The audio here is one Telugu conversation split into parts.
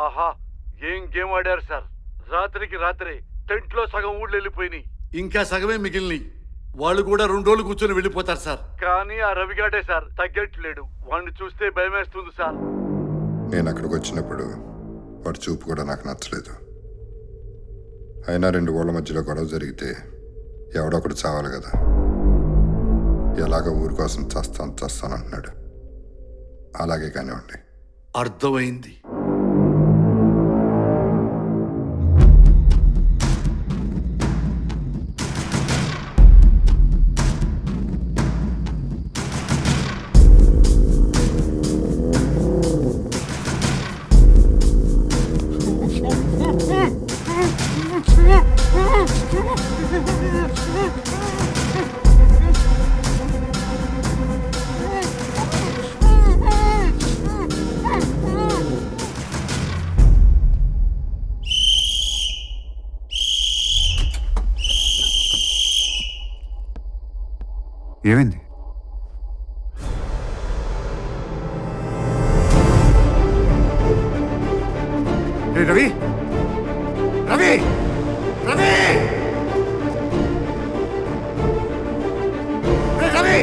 ఆహా, ఏం గేమ్ ఆడారు సార్. రాత్రికి రాత్రే టెంట్ లో సగం ఊళ్ళు వెళ్ళిపోయినాయి, ఇంకా సగమే మిగిలినాయి. వాళ్ళు కూడా 2 రోజులు కూర్చొని వెళ్ళిపోతారు సార్. కానీ ఆ రవిగాడే సార్ తగ్గట్లేడు. వాడిని చూస్తే భయమేస్తుంది సార్. నేను అక్కడికి వచ్చినప్పుడు వాడి చూపు కూడా నాకు నచ్చలేదు. అయినా 2 ఊళ్ళ మధ్యలో గొడవ జరిగితే ఎవడొకడు చావాలి కదా. ఎలాగ ఊరి కోసం చస్తాను అంటున్నాడు. అలాగే కానివ్వండి. అర్థమైంది. ఏమైంది? రవి రవి రవి రవి రవి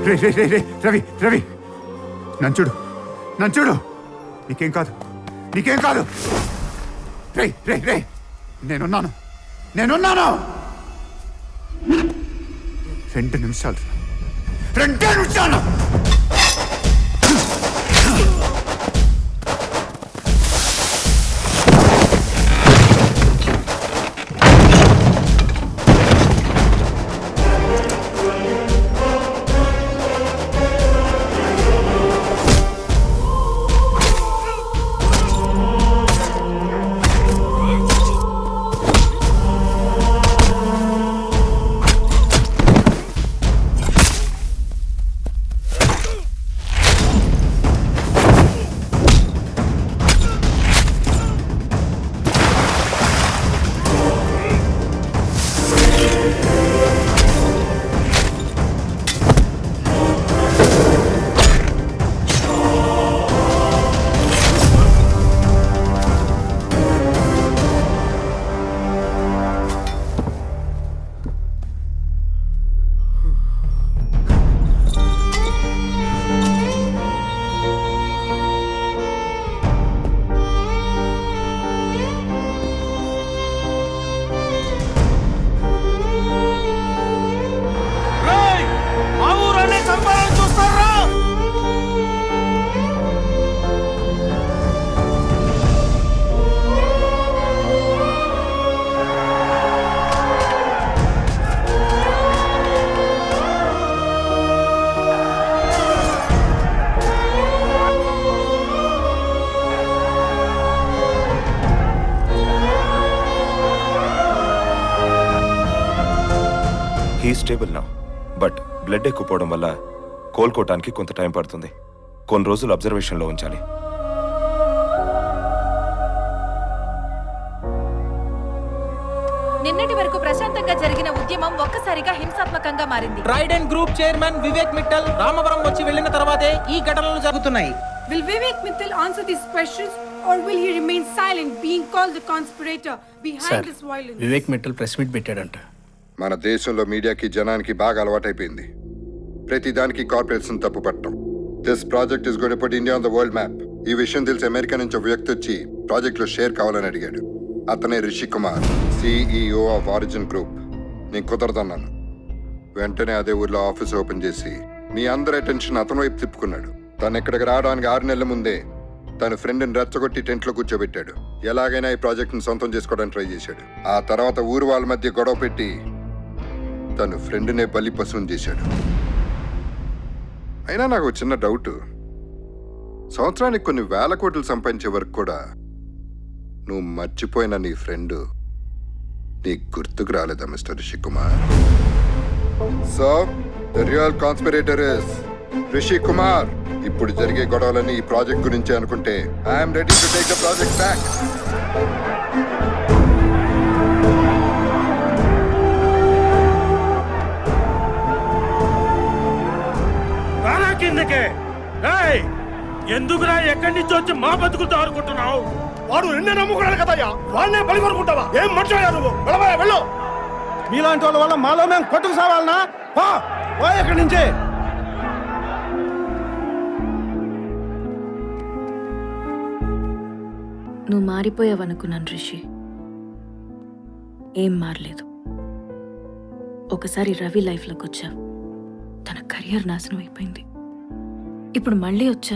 రవి రవి రవి రవి రవి నన్ను చూడు నీకేం కాదు రే రే రే నేనున్నాను 2 నిమిషాలు స్టేబుల్ నౌ, బట్ బ్లడ్ ఎక్కువ పోవడం వల్ల కోలుకోవటానికి కొంత టైం పడుతుంది. కొన్ని రోజులు అబ్జర్వేషన్లో ఉంచాలి. నిన్నటి వరకు ప్రశాంతంగా జరిగిన ఉద్యమం ఒక్కసారిగా హింసాత్మకంగా మారింది. Trident group chairman Vivek Mittal Ramavaram వచ్చి వెళ్లిన తర్వాతే ఈ ఘటనలు జరుగుతున్నాయి. Will Vivek Mittal answer these questions or will he remain silent, being called the conspirator behind this violence? Vivek Mittal press meet పెట్టాడంట. మన దేశంలో మీడియాకి జనానికి బాగా అలవాటైపోయింది. ప్రతి దానికి కార్పొరేట్స్ తప్పు పట్టడం. This project is going to put India on the world map. ఈ విషయం తెలిసి అమెరికా నుంచి ఒక వ్యక్తి వచ్చి ప్రాజెక్ట్ లో షేర్ కావాలని అడిగాడు. అతనే Rishi Kumar, CEO of origin group. నేను కుదరదన్నాను. వెంటనే అదే ఊర్లో ఆఫీస్ ఓపెన్ చేసి మీ అందరి అటెన్షన్ అతని వైపు తిప్పుకున్నాడు. తను ఇక్కడికి రావడానికి 6 నెలల ముందే తన ఫ్రెండ్ని రెచ్చగొట్టి టెంట్లో కూర్చోబెట్టాడు. ఎలాగైనా ఈ ప్రాజెక్ట్ని సొంతం చేసుకోవడానికి ట్రై చేశాడు. ఆ తర్వాత ఊరు వాళ్ళ మధ్య గొడవ పెట్టి తన ఫ్రెండ్నే బలి పశువుని చేశాడు. అయినా నాకు చిన్న డౌట్, సంవత్సరానికి కొన్ని వేల కోట్లు సంపాదించే వరకు కూడా నువ్వు మర్చిపోయిన నీ ఫ్రెండ్ నీకు గుర్తుకు రాలేదా mister Rishi Kumar? So the real conspirator is Rishi Kumar. ఇప్పుడు జరిగే గొడవలన్నీ ఈ ప్రాజెక్ట్ గురించి అనుకుంటే I'm ready to take the project back. కిందకే ఎందుకురా ఎక్కడి నుంచి వచ్చి మా బతుకులతో ఆడుకుంటున్నావు? వాడు నిన్నే నమ్ముకున్నాడు కదయ్యా, వాళ్ళనే బలి కొనుక్కుంటావా? ఏం మర్చిపోయా నువ్వు? వెళ్ళు. మీలాంటి వాళ్ళ వల్ల మాలో మేము కొట్టుకు సావాలనా? ఎక్కడి నుంచి? నువ్వు మారిపోయావనుకున్నాను రిషి. ఏం మారలేదు. ఒకసారి రవి లైఫ్లోకి వచ్చా, తన కెరియర్ నాశనం అయిపోయింది. ఇప్పుడు మళ్ళీ వచ్చా,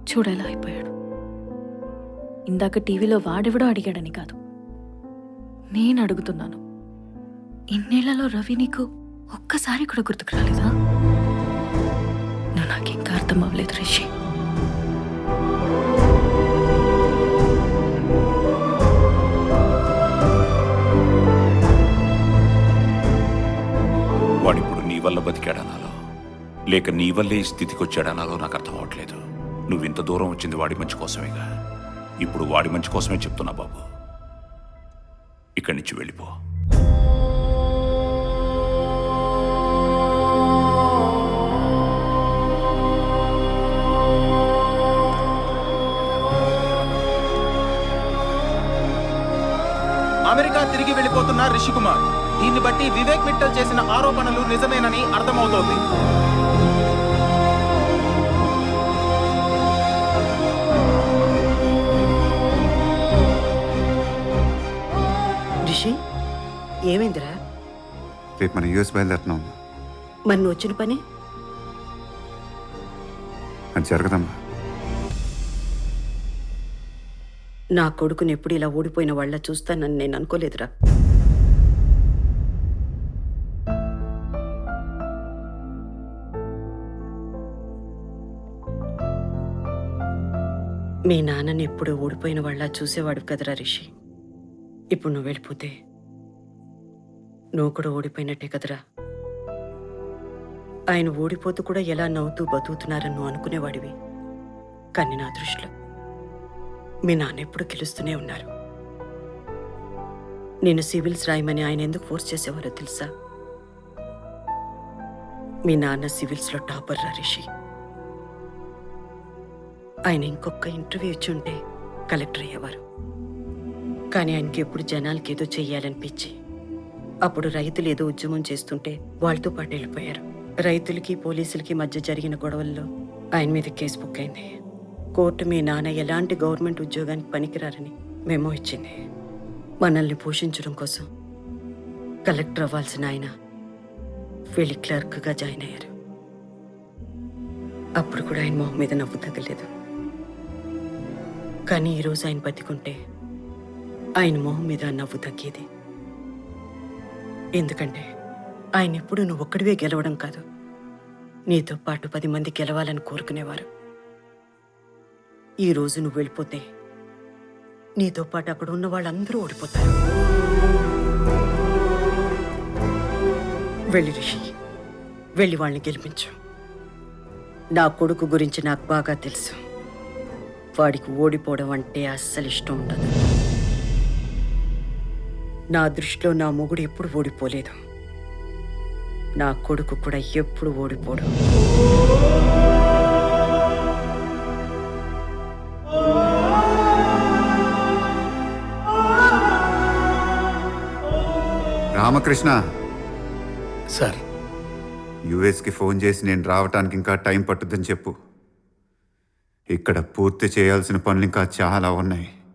చూడేలా అయిపోయాడు. ఇందాక టీవీలో వాడెవడో అడిగాడని కాదు, నేను అడుగుతున్నాను. ఇన్నేళ్లలో రవి నీకు ఒక్కసారి కూడా గుర్తుకు రాలేదా? నువ్వు నాకింకా అర్థం అవ్వలేదు రిషి. వాడిప్పుడు నీ వల్ల బతికాడనాలో, లేక నీ వల్లే ఈ స్థితికి వచ్చాడనాలో నాకు అర్థం అవట్లేదు. నువ్వు ఇంత దూరం వచ్చింది వాడి మంచి కోసమేగా. ఇప్పుడు వాడి మంచి కోసమే చెప్తున్నా బాబు, ఇక్కడి నుంచి వెళ్ళిపో. అమెరికా తిరిగి వెళ్ళిపోతున్న రిషి కుమార్. దీన్ని బట్టి వివేక్ మిట్టల్ చేసిన ఆరోపణలు నిజమేనని అర్థమవుతోంది. రిషి, ఏమైందిరా? రేపు మన యూఎస్ బయలుదేరుతున్నాం. మరి నువ్వు వచ్చిన పని అది జరగదమ్మా. నా కొడుకుని ఎప్పుడు ఇలా ఓడిపోయిన వాళ్ళ చూస్తానని నేను అనుకోలేదురా. మీ నాన్నని ఎప్పుడు ఓడిపోయిన వాళ్ళ చూసేవాడు కదరా రిషి. ఇప్పుడు నువ్వు వెళ్ళిపోతే నువ్వు కూడా ఓడిపోయినట్టే కదరా. ఆయన ఓడిపోతూ కూడా ఎలా నవ్వుతూ బతుకుతున్నారని నువ్వు అనుకునేవాడివి. కానీ నా దృష్టిలో మీ నాన్న ఎప్పుడు గెలుస్తూనే ఉన్నారు. నేను సివిల్స్ రాయమని ఆయన ఎందుకు ఫోర్స్ చేసేవారో తెలుసా? మీ నాన్న సివిల్స్లో టాపర్ రా రిషి. ఆయన ఇంకొక ఇంటర్వ్యూ ఇచ్చి ఉంటే కలెక్టర్ అయ్యేవారు. కానీ ఆయనకి ఎప్పుడు జనాలకి ఏదో చెయ్యాలనిపించి అప్పుడు రైతులు ఏదో ఉద్యమం చేస్తుంటే వాళ్ళతో పాటు వెళ్ళిపోయారు. రైతులకి పోలీసులకి మధ్య జరిగిన గొడవల్లో ఆయన మీద కేసు బుక్ అయింది. కోర్టు మీ నాన్న ఎలాంటి గవర్నమెంట్ ఉద్యోగానికి పనికిరారని మెమో ఇచ్చింది. మనల్ని పోషించడం కోసం కలెక్టర్ అవ్వాల్సిన ఆయన వెళ్ళి క్లర్క్గా జాయిన్ అయ్యారు. అప్పుడు కూడా ఆయన మొహం మీద నవ్వు తగ్గలేదు. కానీ ఈరోజు ఆయన బతికుంటే ఆయన మొహం మీద నవ్వు తగ్గేది. ఎందుకంటే ఆయన ఎప్పుడు నువ్వు ఒక్కడివే గెలవడం కాదు, నీతో పాటు 10 మంది గెలవాలని కోరుకునేవారు. ఈరోజు నువ్వు వెళ్ళిపోతే నీతో పాటు అక్కడ ఉన్న వాళ్ళందరూ ఓడిపోతారు. వెళ్ళి రిషి, వెళ్ళి వాళ్ళని గెలిపించు. నా కొడుకు గురించి నాకు బాగా తెలుసు. వాడికి ఓడిపోవడం అంటే అస్సలు ఇష్టం ఉండదు. నా దృష్టిలో నా మొగుడు ఎప్పుడు ఓడిపోలేదు. నా కొడుకు కూడా ఎప్పుడు ఓడిపోడు. రామకృష్ణ సార్ యుఎస్కి ఫోన్ చేసి నేను రావటానికి ఇంకా టైం పట్టుద్దని చెప్పు. ఇక్కడ పూర్తి చేయాల్సిన పనులు ఇంకా చాలా ఉన్నాయి.